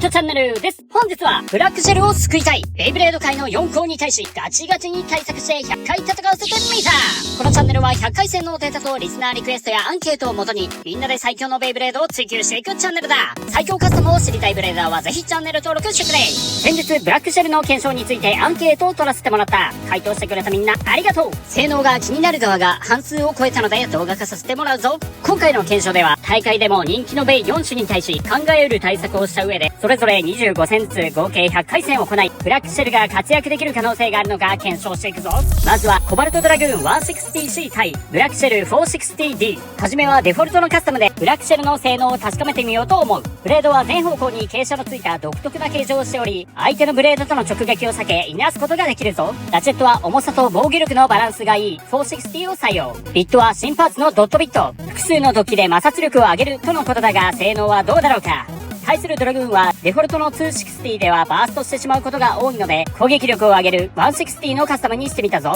トチャンネルです。本日はブラックシェルを救いたいベイブレード界の4校に対しガチガチに対策して100回戦わせてみた。このチャンネルは100回戦のデータとリスナーリクエストやアンケートをもとにみんなで最強のベイブレードを追求していくチャンネルだ。最強カスタムを知りたいブレーダーはぜひチャンネル登録してくれ。先日ブラックシェルの検証についてアンケートを取らせてもらった。回答してくれたみんなありがとう。性能が気になる側が半数を超えたので動画化させてもらうぞ。今回の検証では大会でも人気のベイ4種に対し考えうる対策をした上でそれぞれ25戦ずつ合計100回戦を行いブラックシェルが活躍できる可能性があるのか検証していくぞ。まずはコバルトドラグーン 160C 対ブラックシェル 460D。 はじめはデフォルトのカスタムでブラックシェルの性能を確かめてみようと思う。ブレードは全方向に傾斜のついた独特な形状をしており相手のブレードとの直撃を避けいなすことができるぞ。ラチェットは重さと防御力のバランスがいい 460 を採用。ビットは新パーツのドットビット。複数の突起で摩擦力を上げるとのことだが性能はどうだろうか。対するドラグーンはデフォルトの260ではバーストしてしまうことが多いので攻撃力を上げる160のカスタムにしてみたぞ。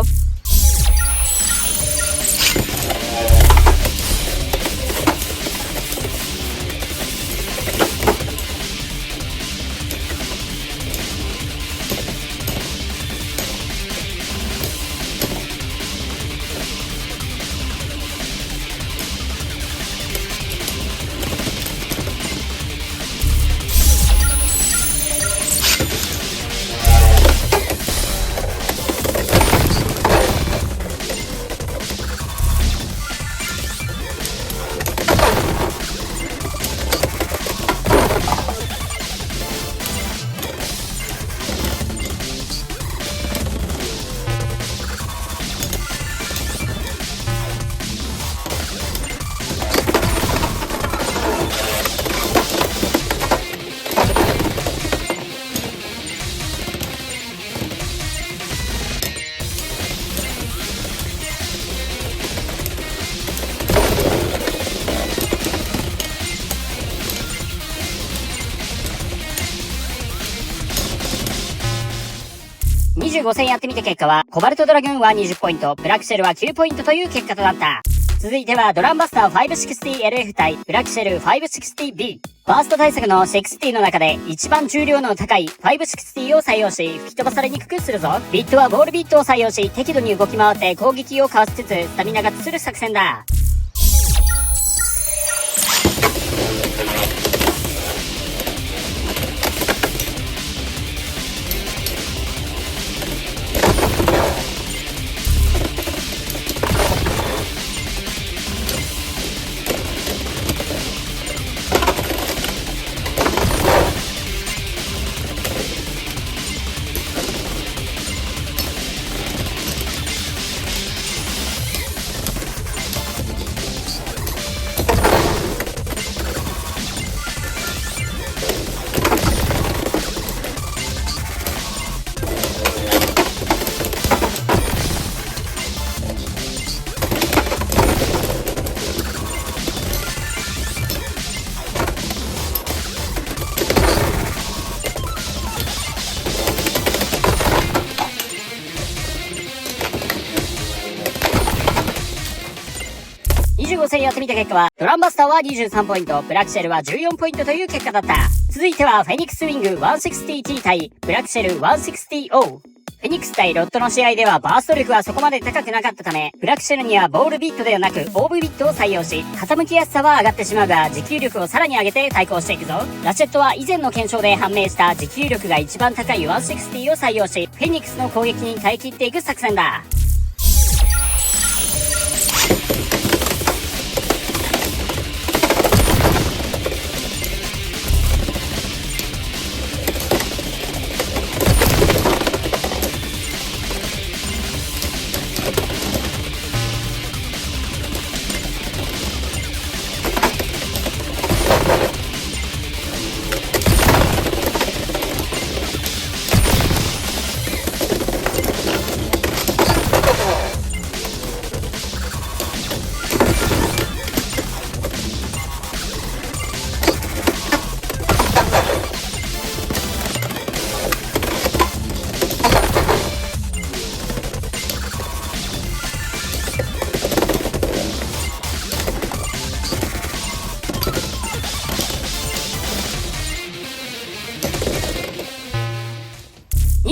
25戦やってみた結果はコバルトドラグーンは20ポイント、ブラックシェルは9ポイントという結果となった。続いてはドランバスター 560LF 対ブラックシェル 560B。 ファースト対策の60の中で一番重量の高い560を採用し吹き飛ばされにくくするぞ。ビットはボールビットを採用し適度に動き回って攻撃をかわしつつスタミナがつる作戦だ。25戦やってみた結果はドランバスターは23ポイント、ブラックシェルは14ポイントという結果だった。続いてはフェニックスウィング 160T 対ブラックシェル 160O。 フェニックス対ロットの試合ではバースト力はそこまで高くなかったためブラックシェルにはボールビットではなくオーブビットを採用し傾きやすさは上がってしまうが持久力をさらに上げて対抗していくぞ。ラチェットは以前の検証で判明した持久力が一番高い160を採用しフェニックスの攻撃に耐え切っていく作戦だ。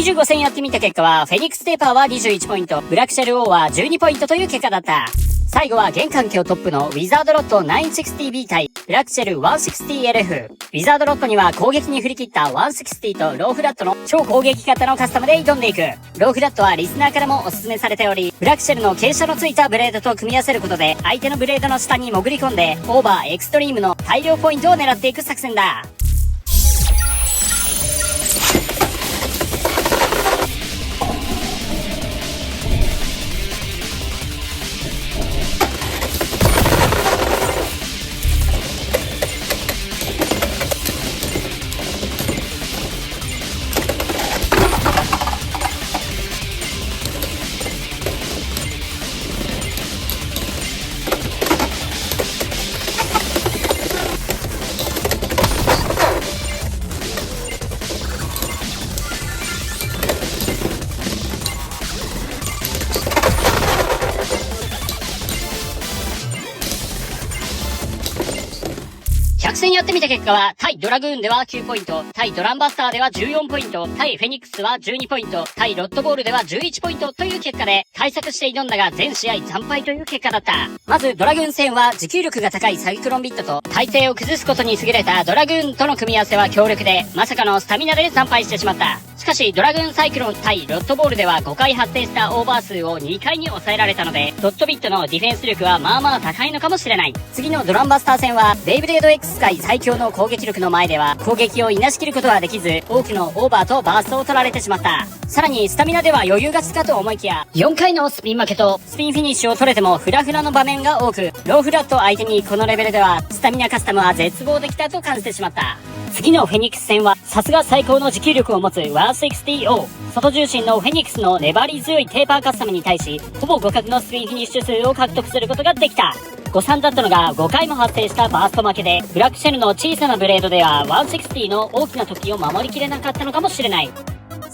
25戦やってみた結果は、フェニックステーパーは21ポイント、ブラックシェル王は12ポイントという結果だった。最後は現環境トップのウィザードロット 960B 対ブラックシェル 160LF。ウィザードロットには攻撃に振り切った160とローフラットの超攻撃型のカスタムで挑んでいく。ローフラットはリスナーからもおすすめされており、ブラックシェルの傾斜のついたブレードと組み合わせることで相手のブレードの下に潜り込んでオーバーエクストリームの大量ポイントを狙っていく作戦だ。100戦やってみた結果は、対ドラグーンでは9ポイント、対ドランバスターでは14ポイント、対フェニックスは12ポイント、対ロッドボールでは11ポイントという結果で、対策して挑んだが全試合惨敗という結果だった。まずドラグーン戦は持久力が高いサイクロンビットと、体勢を崩すことに優れたドラグーンとの組み合わせは強力で、まさかのスタミナで惨敗してしまった。しかしドラグーンサイクロン対ロッドボールでは5回発生したオーバー数を2回に抑えられたので、ドットビットのディフェンス力はまあまあ高いのかもしれない。次のドランバスター戦は、ベイブレード X 界最強の攻撃力の前では攻撃をいなし切ることはできず、多くのオーバーとバーストを取られてしまった。さらにスタミナでは余裕がつかと思いきや、4回のスピン負けとスピンフィニッシュを取れてもフラフラの場面が多く、ローフラット相手にこのレベルではスタミナカスタムは絶望できたと感じてしまった。次のフェニックス戦は、さすが最高の持久力を持つ 160O。外重心のフェニックスの粘り強いテーパーカスタムに対し、ほぼ互角のスピンフィニッシュ数を獲得することができた。誤算だったのが5回も発生したバースト負けで、ブラックシェルの小さなブレードでは160の大きな突起を守りきれなかったのかもしれない。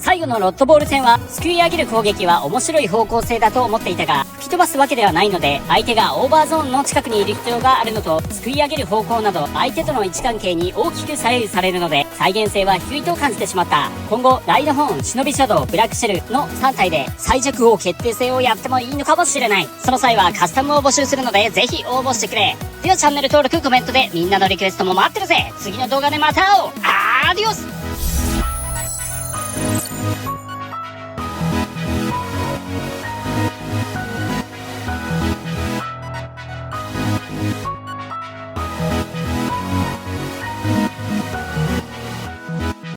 最後のロッドボール戦は、すくい上げる攻撃は面白い方向性だと思っていたが、吹き飛ばすわけではないので、相手がオーバーゾーンの近くにいる必要があるのと、すくい上げる方向など、相手との位置関係に大きく左右されるので、再現性は低いと感じてしまった。今後、ライドホーン、忍びシャドウ、ブラックシェルの3体で、最弱王決定戦をやってもいいのかもしれない。その際はカスタムを募集するので、ぜひ応募してくれ。ではチャンネル登録、コメントでみんなのリクエストも待ってるぜ。次の動画でまた会おう。アディオス。